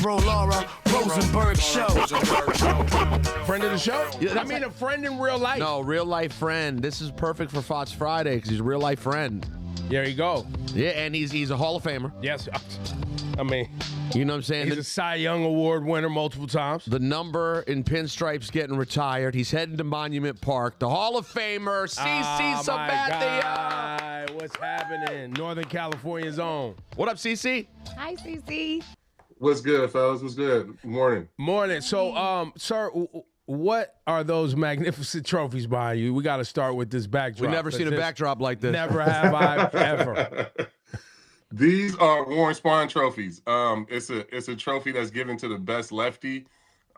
Ebro Laura Rosenberg Show. Friend of the show? Yeah, I mean, a friend in real life. No, real life friend. This is perfect for Fox Friday because he's a real life friend. There you go. Yeah, and he's a Hall of Famer. Yes. I mean, you know what I'm saying? He's a Cy Young Award winner multiple times. The number in pinstripes getting retired. He's heading to Monument Park. The Hall of Famer, CC Sabathia. What's happening? Northern California's own. What up, CC? Hi, CC. What's good, fellas? What's good? Morning. Morning. So, sir, what are those magnificent trophies behind you? We got to start with this backdrop. We've never seen a backdrop like this. Never have I ever. These are Warren Spahn trophies. It's a trophy that's given to the best lefty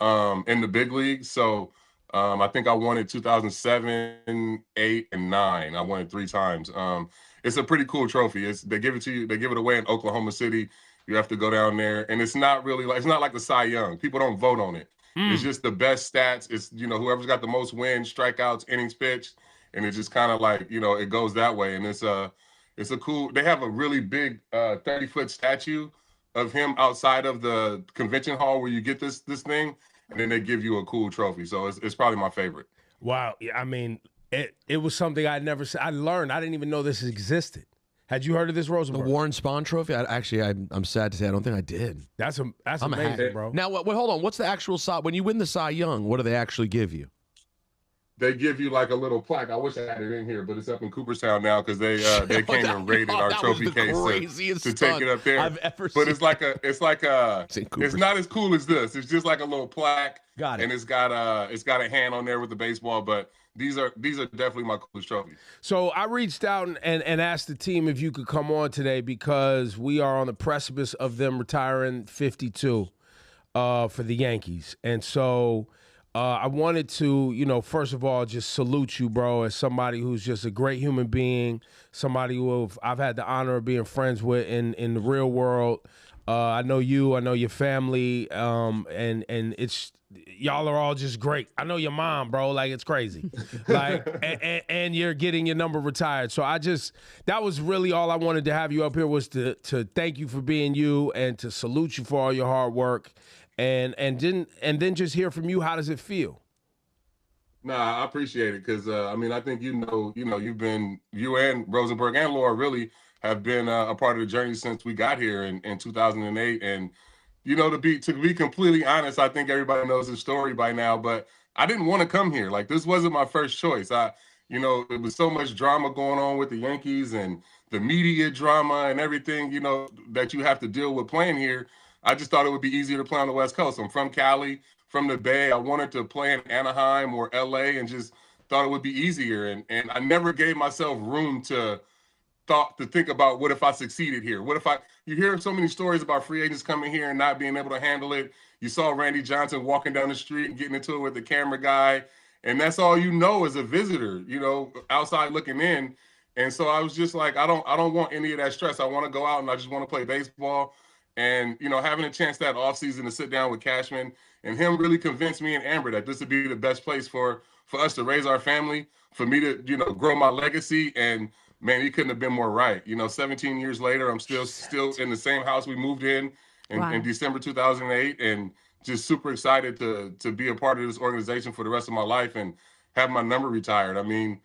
in the big leagues. So I think I won it 2007, 8, and 9. I won it 3 times. It's a pretty cool trophy. They give it to you. They give it away in Oklahoma City. You have to go down there, and it's not like the Cy Young. People don't vote on it. It's just the best stats. It's whoever's got the most wins, strikeouts, innings pitched, and it's just kind of like it goes that way. And it's a cool. They have a really big 30-foot statue of him outside of the convention hall where you get this thing, and then they give you a cool trophy. So it's probably my favorite. Wow. Yeah, I mean, it was something I learned. I didn't even know this existed. Had you heard of this, Rosenberg? The Warren Spahn trophy? I'm sad to say I don't think I did. That's amazing, bro. Now, wait, hold on. What's the actual when you win the Cy Young? What do they actually give you? They give you like a little plaque. I wish I had it in here, but it's up in Cooperstown now because they came and raided our trophy case to take it up there. I've ever but seen. It's not as cool as this. It's just like a little plaque. Got it. And it's got a hand on there with the baseball, but these are definitely my coolest trophies. So I reached out and asked the team if you could come on today because we are on the precipice of them retiring 52 for the Yankees. And so I wanted to, first of all, just salute you, bro, as somebody who's just a great human being, somebody who I've had the honor of being friends with in the real world. I know you, I know your family, and it's y'all are all just great. I know your mom, bro, like it's crazy, like, and you're getting your number retired. So that was really all I wanted to have you up here was to thank you for being you and to salute you for all your hard work, and then just hear from you. How does it feel? Nah, I appreciate it because I think you and Rosenberg and Laura really have been a part of the journey since we got here in 2008. And, to be completely honest, I think everybody knows the story by now, but I didn't want to come here. Like, this wasn't my first choice. It was so much drama going on with the Yankees and the media drama and everything, that you have to deal with playing here. I just thought it would be easier to play on the West Coast. I'm from Cali, from the Bay. I wanted to play in Anaheim or LA and just thought it would be easier. And I never gave myself room to think about what if I succeeded here? You hear so many stories about free agents coming here and not being able to handle it. You saw Randy Johnson walking down the street and getting into it with the camera guy. And that's all you know as a visitor, outside looking in. And so I was just like, I don't want any of that stress. I want to go out and I just want to play baseball. And, having a chance that offseason to sit down with Cashman and him really convinced me and Amber that this would be the best place for us to raise our family, for me to, grow my legacy. And, man, he couldn't have been more right. 17 years later, I'm still in the same house we moved in December 2008, and just super excited to be a part of this organization for the rest of my life and have my number retired. I mean,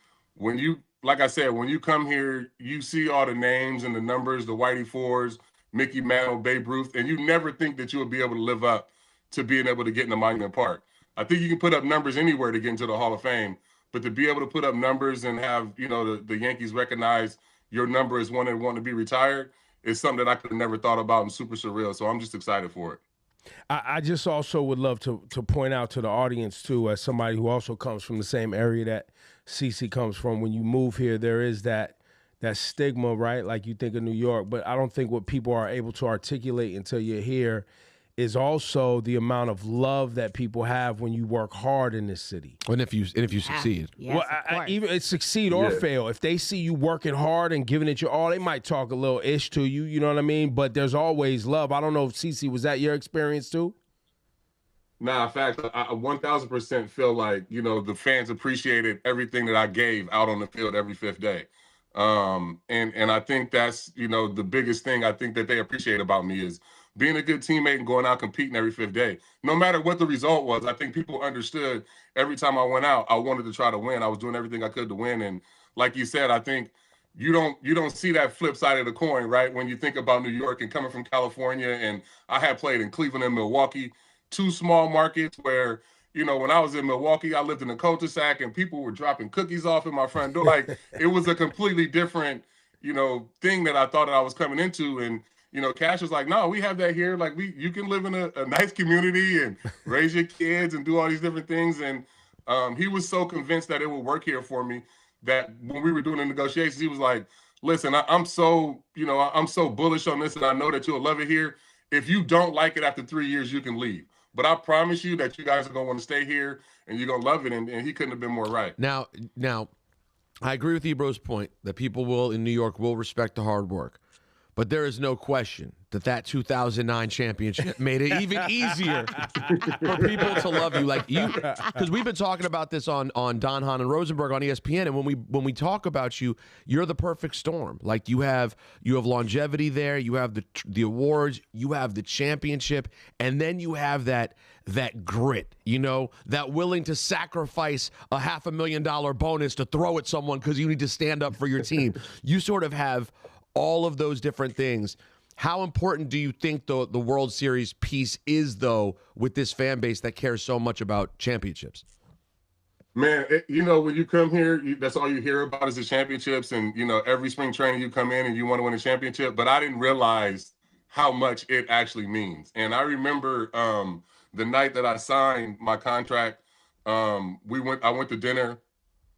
like I said, when you come here, you see all the names and the numbers, the Whitey Fords, Mickey Mantle, Babe Ruth, and you never think that you would be able to live up to being able to get in the Monument Park. I think you can put up numbers anywhere to get into the Hall of Fame, but to be able to put up numbers and have, the Yankees recognize your number as one that want to be retired is something that I could have never thought about and super surreal. So I'm just excited for it. I just also would love to point out to the audience, too, as somebody who also comes from the same area that CC comes from, when you move here, there is that stigma, right? Like you think of New York, but I don't think what people are able to articulate until you're here is also the amount of love that people have when you work hard in this city. And if you succeed. Yes, well, even succeed or fail, if they see you working hard and giving it your all, they might talk a little ish to you, you know what I mean? But there's always love. I don't know if CC, was that your experience too? Nah, in fact, I 1,000% feel like, the fans appreciated everything that I gave out on the field every fifth day. And I think that's, the biggest thing I think that they appreciate about me is being a good teammate and going out competing every 5th day. No matter what the result was, I think people understood every time I went out, I wanted to try to win. I was doing everything I could to win. And like you said, I think you don't see that flip side of the coin, right? When you think about New York and coming from California, and I had played in Cleveland and Milwaukee, 2 small markets where, you know, when I was in Milwaukee, I lived in a cul-de-sac and people were dropping cookies off in my front door. Like, it was a completely different, you know, thing that I thought that I was coming into. And, you know, Cash was like, no, we have that here. Like, you can live in a nice community and raise your kids and do all these different things. And he was so convinced that it would work here for me that when we were doing the negotiations, he was like, listen, I'm so bullish on this, and I know that you'll love it here. If you don't like it after 3 years, you can leave. But I promise you that you guys are going to want to stay here, and you're going to love it. And he couldn't have been more right. Now, I agree with Ebro's point that people in New York will respect the hard work. But there is no question that 2009 championship made it even easier for people to love you. Like you, because we've been talking about this on Don Hahn and Rosenberg on ESPN, and when we talk about you, you're the perfect storm. Like you have longevity there, you have the awards, you have the championship, and then you have that grit, you know, that willing to sacrifice a $500,000 bonus to throw at someone because you need to stand up for your team. You sort of have all of those different things. How important do you think the World Series piece is, though, with this fan base that cares so much about championships? Man, you know, when you come here, that's all you hear about is the championships. And, you know, every spring training you come in and you want to win a championship. But I didn't realize how much it actually means. And I remember the night that I signed my contract, I went to dinner.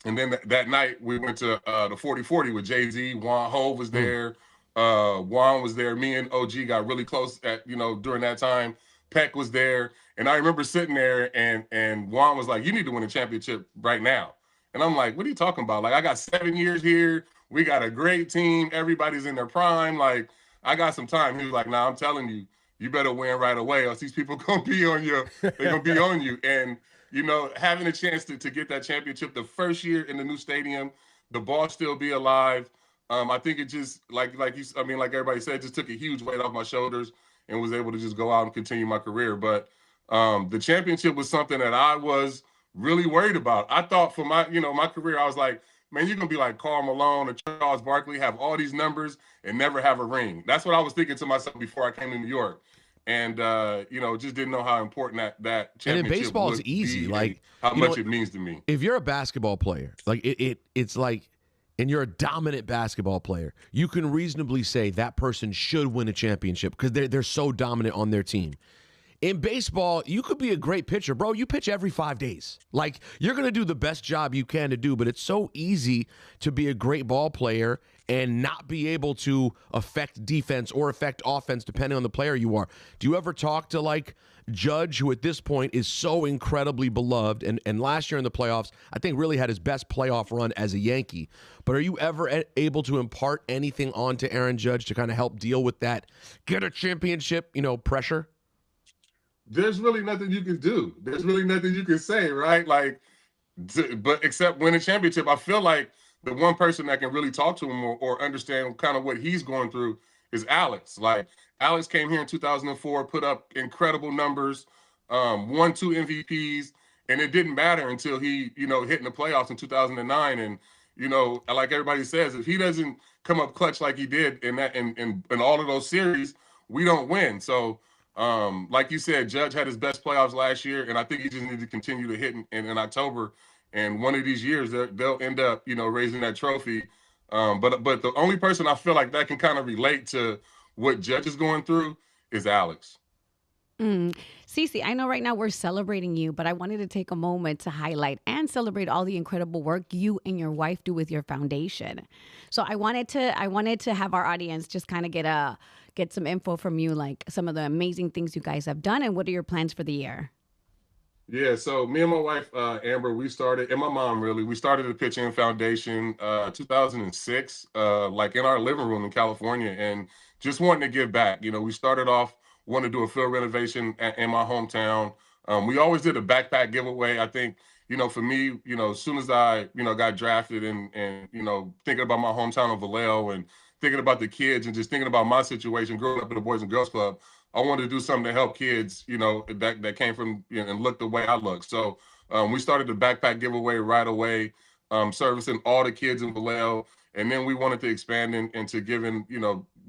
And then that night we went to the 40-40 with Jay-Z. Hov was there. Juan was there. Me and OG got really close during that time. Peck was there. And I remember sitting there and Juan was like, you need to win a championship right now. And I'm like, what are you talking about? Like, I got 7 years here. We got a great team. Everybody's in their prime. Like, I got some time. He was like, nah, I'm telling you, you better win right away, or else these people gonna be on you. They're gonna be on you. And you know, having a chance to get that championship the first year in the new stadium, the ball still be alive. I think it just like everybody said, just took a huge weight off my shoulders and was able to just go out and continue my career. But the championship was something that I was really worried about. I thought for my career, I was like, man, you're gonna be like Karl Malone or Charles Barkley, have all these numbers and never have a ring. That's what I was thinking to myself before I came to New York. And just didn't know how important that championship. And in baseball, it's easy. Like how much it means to me. If you're a basketball player, like it's like, and you're a dominant basketball player, you can reasonably say that person should win a championship because they're so dominant on their team. In baseball, you could be a great pitcher, bro. You pitch every 5 days. Like, you're going to do the best job you can to do, but it's so easy to be a great ball player and not be able to affect defense or affect offense depending on the player you are. Do you ever talk to, like, Judge, who at this point is so incredibly beloved, and last year in the playoffs, I think really had his best playoff run as a Yankee. But are you ever able to impart anything onto Aaron Judge to kind of help deal with that, get a championship, pressure? There's really nothing you can do. There's really nothing you can say, right? Like, but except win a championship. I feel like the one person that can really talk to him or understand kind of what he's going through is Alex. Like, Alex came here in 2004, put up incredible numbers, won 2 MVPs, and it didn't matter until he, hit in the playoffs in 2009. And, like everybody says, if he doesn't come up clutch like he did in all of those series, we don't win. So, like you said, Judge had his best playoffs last year, and I think he just needs to continue to hit in October. And one of these years, they'll end up, raising that trophy. But the only person I feel like that can kind of relate to what Judge is going through is Alex. CC, I know right now we're celebrating you, but I wanted to take a moment to highlight and celebrate all the incredible work you and your wife do with your foundation. So I wanted to have our audience just kind of get some info from you, like some of the amazing things you guys have done, and what are your plans for the year? Yeah, so me and my wife, Amber, and my mom really, we started the Pitch In Foundation 2006, like in our living room in California, and just wanting to give back. We started off wanting to do a field renovation in my hometown. We always did a backpack giveaway. I think, for me, as soon as I, got drafted and thinking about my hometown of Vallejo and thinking about the kids and just thinking about my situation growing up in the Boys and Girls Club, I wanted to do something to help kids, that came from, and look the way I look. So we started the backpack giveaway right away, servicing all the kids in Vallejo. And then we wanted to expand into giving,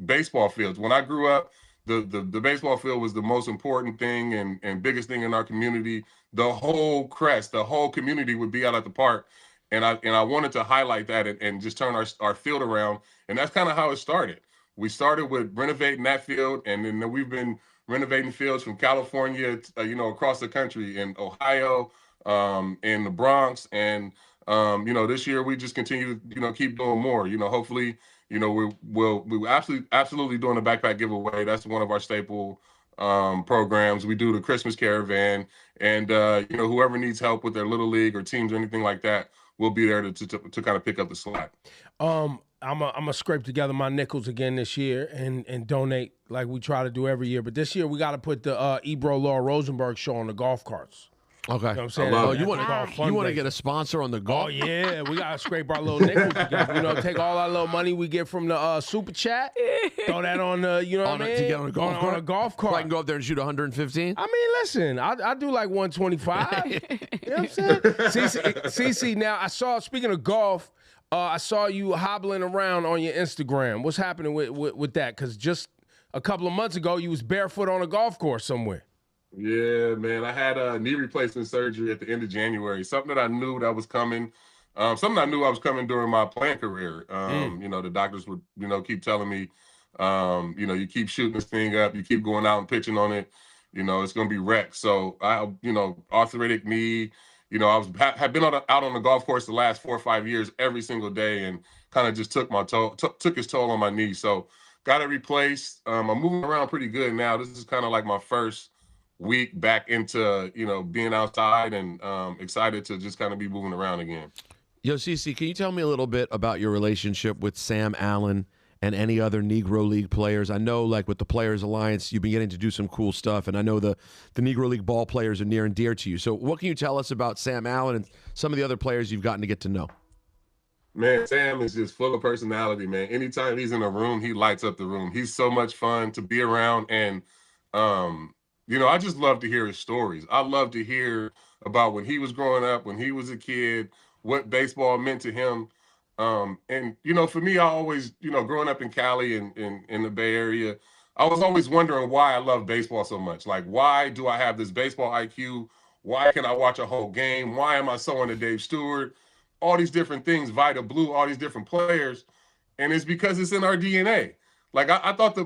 baseball fields. When I grew up, the baseball field was the most important thing and biggest thing in our community. The whole crest, the whole community would be out at the park. And I wanted to highlight that and just turn our field around. And that's kind of how it started. We started with renovating that field, and then we've been renovating fields from California, across the country, in Ohio, in the Bronx, and this year we just continue to keep doing more. Hopefully, we're absolutely doing a backpack giveaway. That's one of our staple programs. We do the Christmas caravan, and whoever needs help with their little league or teams or anything like that, we'll be there to kind of pick up the slack. I'm gonna scrape together my nickels again this year and donate like we try to do every year. But this year we got to put the Ebro Laura Rosenberg Show on the golf carts. Okay. You know what I'm saying? Oh, you want to get a sponsor on the golf? Oh, yeah. We got to scrape our little nickels together. Take all our little money we get from the super chat, throw that on the, what I mean? To get on a golf cart? On a golf cart. So I can go up there and shoot 115? I mean, listen, I do like 125. You know what I'm saying? CC, now speaking of golf, I saw you hobbling around on your Instagram. What's happening with that? Because just a couple of months ago, you was barefoot on a golf course somewhere. Yeah, man. I had a knee replacement surgery at the end of January. Something that I knew that was coming. Something I knew I was coming during my playing career. The doctors would, keep telling me, you keep shooting this thing up, you keep going out and pitching on it, it's going to be wrecked. So I, arthritic knee, have been out on the golf course the last 4 or 5 years every single day, and kind of just took its toll on my knee. So got it replaced. I'm moving around pretty good now. This is kind of like my first week back into being outside, and excited to just kind of be moving around again. Yo, CC, can you tell me a little bit about your relationship with Sam Allen and any other Negro League players? I know, like with the Players Alliance, you've been getting to do some cool stuff, and I know the Negro League ball players are near and dear to you. So what can you tell us about Sam Allen and some of the other players you've gotten to get to know? Man, Sam is just full of personality, man. Anytime he's in a room, he lights up the room. He's so much fun to be around, and I just love to hear his stories. I love to hear about when he was growing up, when he was a kid, what baseball meant to him. For me, I always, growing up in Cali and in the Bay Area, I was always wondering why I love baseball so much. Like, why do I have this baseball IQ? Why can I watch a whole game? Why am I so into Dave Stewart? All these different things, Vida Blue, all these different players. And it's because it's in our DNA. Like I thought the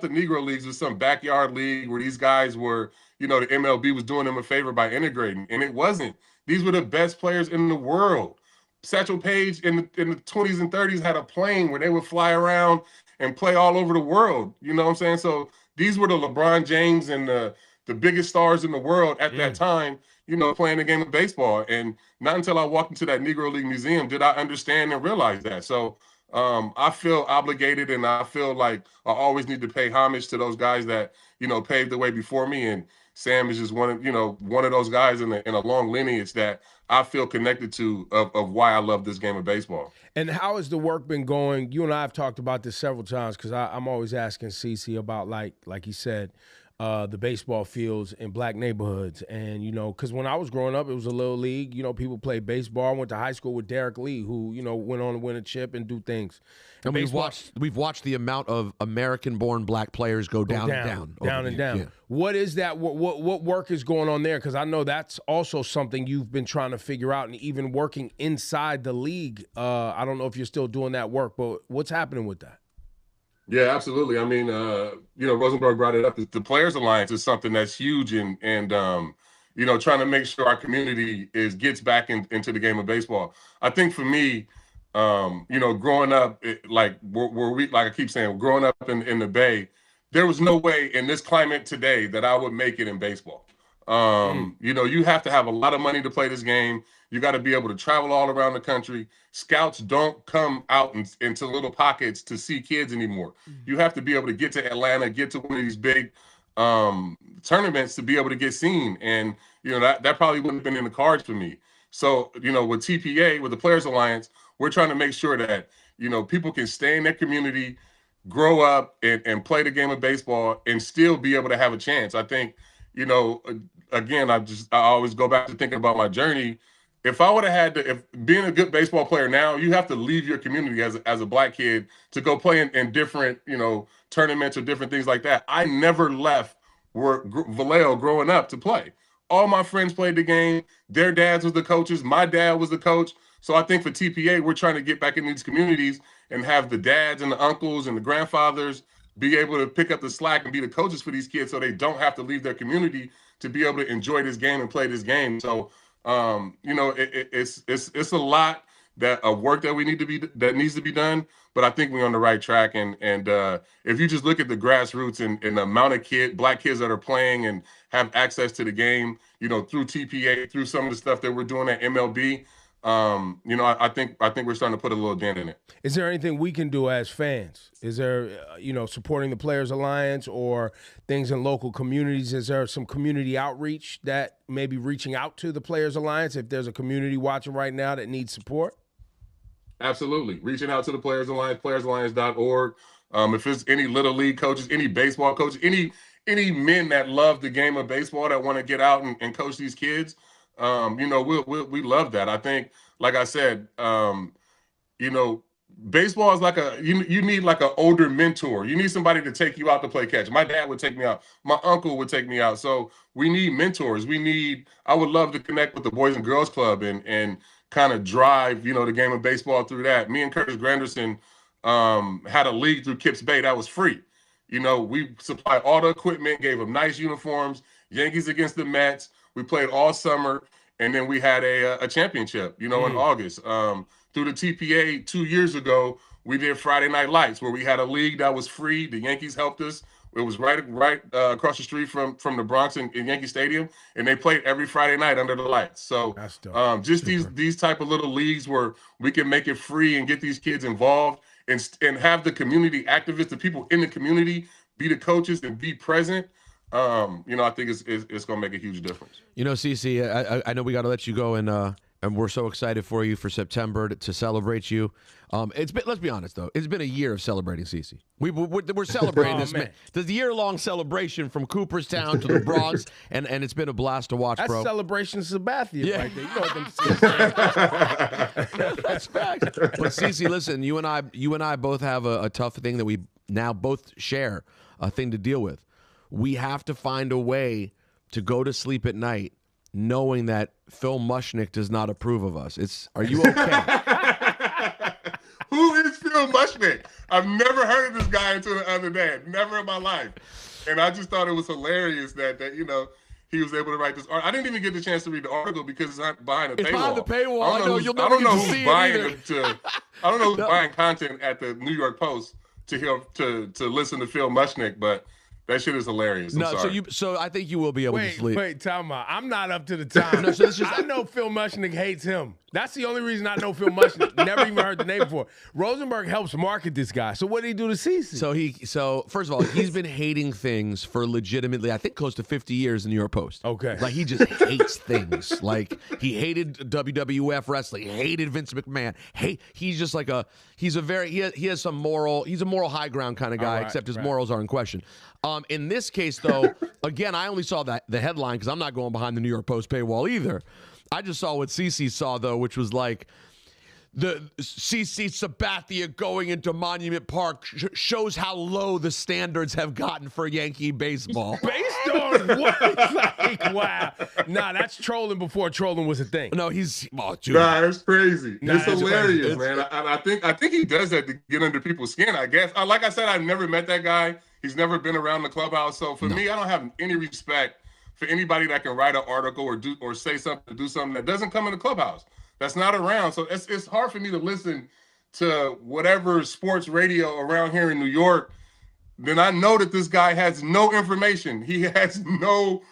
Negro Leagues was some backyard league where these guys were, the MLB was doing them a favor by integrating, and it wasn't. These were the best players in the world. Satchel Paige in the 20s and 30s had a plane where they would fly around and play all over the world. You know what I'm saying? So these were the LeBron James and the biggest stars in the world at that time, playing the game of baseball. And not until I walked into that Negro League museum did I understand and realize that. So I feel obligated, and I feel like I always need to pay homage to those guys that, paved the way before me. And Sam is just one of those guys in a long lineage that I feel connected to of why I love this game of baseball. And how has the work been going? You and I have talked about this several times, because I'm always asking CC about, like he said, the baseball fields in black neighborhoods. And, because when I was growing up, it was a little league. People played baseball. I went to high school with Derek Lee, who, went on to win a chip and do things. And we've watched the amount of American-born black players go down and down. Yeah. What is that? What work is going on there? Because I know that's also something you've been trying to figure out, and even working inside the league. I don't know if you're still doing that work, but what's happening with that? Yeah, absolutely. I mean, Rosenberg brought it up. The Players Alliance is something that's huge, and trying to make sure our community gets back into the game of baseball. I think for me, growing up, like I keep saying, growing up in the Bay, there was no way in this climate today that I would make it in baseball. You have to have a lot of money to play this game. You got to be able to travel all around the country. Scouts don't come out into little pockets to see kids anymore. You have to be able to get to Atlanta, get to one of these big tournaments to be able to get seen. And, that probably wouldn't have been in the cards for me. So, with TPA, with the Players Alliance, we're trying to make sure that, people can stay in their community, grow up and play the game of baseball and still be able to have a chance. I think, again, I always go back to thinking about my journey. If I would have had to, if being a good baseball player now, you have to leave your community as a black kid to go play in different, tournaments or different things like that. I never left Vallejo growing up to play. All my friends played the game. Their dads was the coaches. My dad was the coach. So I think for TPA, we're trying to get back in these communities and have the dads and the uncles and the grandfathers be able to pick up the slack and be the coaches for these kids so they don't have to leave their community to be able to enjoy this game and play this game. So, it's a lot of work that needs to be done, but I think we're on the right track. And if you just look at the grassroots and the amount of black kids that are playing and have access to the game, through TPA, through some of the stuff that we're doing at MLB, I think we're starting to put a little dent in it. Is there anything we can do as fans? Is there, supporting the Players Alliance or things in local communities? Is there some community outreach that may be reaching out to the Players Alliance if there's a community watching right now that needs support? Absolutely. Reaching out to the Players Alliance, playersalliance.org. If it's any little league coaches, any baseball coaches, any men that love the game of baseball that want to get out and coach these kids, we love that. I think, like I said, baseball is like you need like an older mentor. You need somebody to take you out to play catch. My dad would take me out. My uncle would take me out. So we need mentors. I would love to connect with the Boys and Girls Club and kind of drive, the game of baseball through that. Me and Curtis Granderson had a league through Kips Bay that was free. We supplied all the equipment, gave them nice uniforms, Yankees against the Mets. We played all summer, and then we had a championship, in August. Through the TPA 2 years ago, we did Friday Night Lights, where we had a league that was free. The Yankees helped us. It was right across the street from the Bronx in Yankee Stadium, and they played every Friday night under the lights. So just these type of little leagues where we can make it free and get these kids involved and have the community activists, the people in the community, be the coaches and be present. I think it's going to make a huge difference. CC, I know we got to let you go, and we're so excited for you for September to celebrate you. Let's be honest though, it's been a year of celebrating CC. We're celebrating this man. There's a year-long celebration from Cooperstown to the Bronx, and it's been a blast to watch, bro. That's celebration Sabathia right there. You know what them saying. That's facts. But CC, listen, you and I both have a tough thing that we now both share, a thing to deal with. We have to find a way to go to sleep at night knowing that Phil Mushnick does not approve of us. Are you okay? Who is Phil Mushnick? I've never heard of this guy until the other day. Never in my life. And I just thought it was hilarious that he was able to write this article. I didn't even get the chance to read the article because it's not behind the paywall. It's behind the paywall. I know you'll never get to see it either. I don't know who's buying content at the New York Post to listen to Phil Mushnick, but that shit is hilarious. So I think you will be able to sleep. Wait, time out. I'm not up to the time. I know Phil Mushnick hates him. That's the only reason I know Phil Mushnick. Never even heard the name before. Rosenberg helps market this guy. So what did he do to CC? So first of all, he's been hating things for legitimately, I think, close to 50 years in the New York Post. Okay. Like he just hates things. Like he hated WWF wrestling, hated Vince McMahon. He's just like he has some moral, he's a moral high ground kind of guy, except his morals are in question. In this case, though, again, I only saw the headline because I'm not going behind the New York Post paywall either. I just saw what CC saw, though, which was like the CC Sabathia going into Monument Park shows how low the standards have gotten for Yankee baseball. Based on what? Like, wow. Nah, that's trolling before trolling was a thing. No, dude. Nah, it's crazy. It's hilarious, man. I think he does that to get under people's skin, I guess. Like I said, I've never met that guy. He's never been around the clubhouse. So for me, I don't have any respect for anybody that can write an article or say something, do something that doesn't come in the clubhouse. That's not around. So it's hard for me to listen to whatever sports radio around here in New York. Then I know that this guy has no information. He has no,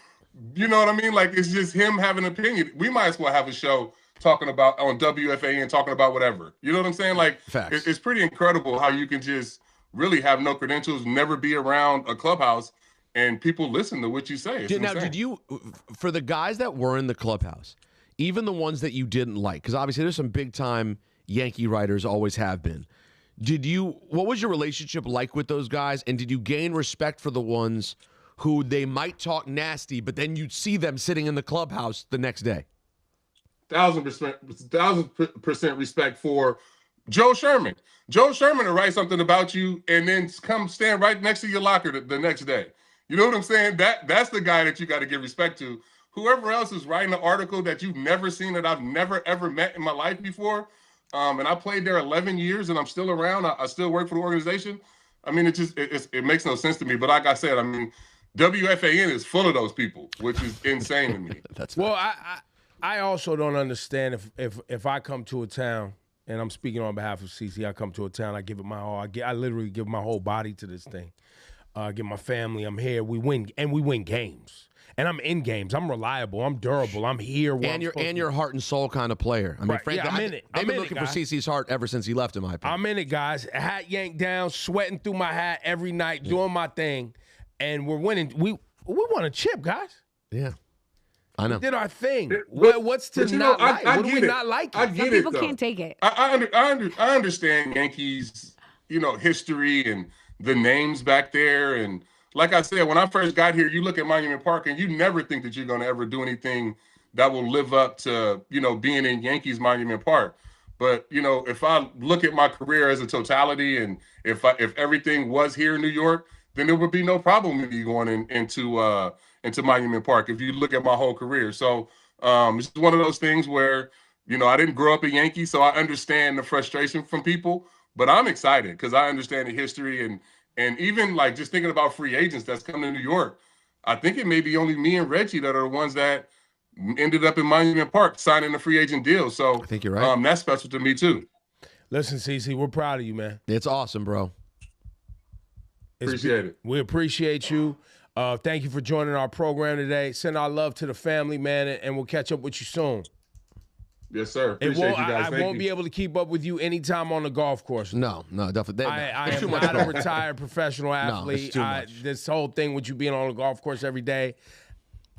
you know what I mean? Like, it's just him having an opinion. We might as well have a show talking about on WFAN, talking about whatever. You know what I'm saying? Like, it's pretty incredible how you can just really have no credentials, never be around a clubhouse, and people listen to what you say. Did you, for the guys that were in the clubhouse, even the ones that you didn't like, because obviously there's some big-time Yankee writers, always have been, What was your relationship like with those guys, and did you gain respect for the ones who they might talk nasty, but then you'd see them sitting in the clubhouse the next day? 1000% respect for Joe Sherman. Joe Sherman will write something about you and then come stand right next to your locker the next day. You know what I'm saying? That's the guy that you got to give respect to. Whoever else is writing an article that you've never seen, that I've never, ever met in my life before, and I played there 11 years and I'm still around. I still work for the organization. I mean, it makes no sense to me. But like I said, I mean, WFAN is full of those people, which is insane to me. Well, I also don't understand if I come to a town, and I'm speaking on behalf of CC, I come to a town, I give it my all. I literally give my whole body to this thing. I give my family, I'm here, we win games. And I'm in games. I'm reliable. I'm durable. I'm here. And you're heart and soul kind of player. I mean, right. frankly, I'm in it. They've been looking for CC's heart ever since he left, in my opinion. I'm in it, guys. Hat yanked down, sweating through my hat every night, doing my thing, and we're winning. We won a chip, guys. Yeah, I know. We did our thing. What's to not like? What do we not like? I get Some it. people can't take it. I understand Yankees, history and the names back there. And like I said, when I first got here, you look at Monument Park and you never think that you're going to ever do anything that will live up to, being in Yankees Monument Park. But, if I look at my career as a totality, and if everything was here in New York, then there would be no problem with me going into Monument Park if you look at my whole career. So it's just one of those things where, I didn't grow up a Yankee, so I understand the frustration from people. But I'm excited because I understand the history and even like just thinking about free agents that's coming to New York. I think it may be only me and Reggie that are the ones that ended up in Monument Park signing a free agent deal. So I think you're right. That's special to me too. Listen, CC, we're proud of you, man. It's awesome, bro. Appreciate it. We appreciate you. Thank you for joining our program today. Send our love to the family, man, and we'll catch up with you soon. Yes, sir. Appreciate you guys. I won't be able to keep up with you anytime on the golf course. No, definitely. I am not a retired professional athlete. It's too much. This whole thing with you being on the golf course every day,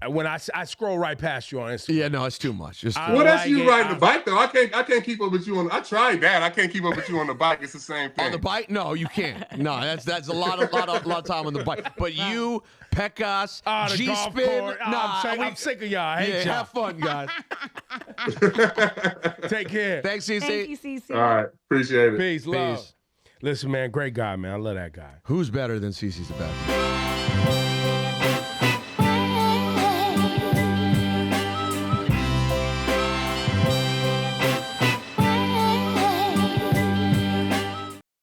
when I scroll right past you on Instagram. Yeah, no, it's too much. That's you riding the bike though. I can't keep up with you on. I tried that. I can't keep up with you on the bike. It's the same thing. On the bike? No, you can't. No, that's a lot of time on the bike. But you, Pecos, G-Spin. I'm sick of y'all. I hate y'all. Have fun, guys. Take care. Thanks, CC. Thank you, CC. All right, appreciate it. Peace, love. Listen, man, great guy, man. I love that guy. Who's better than CC Sabathia?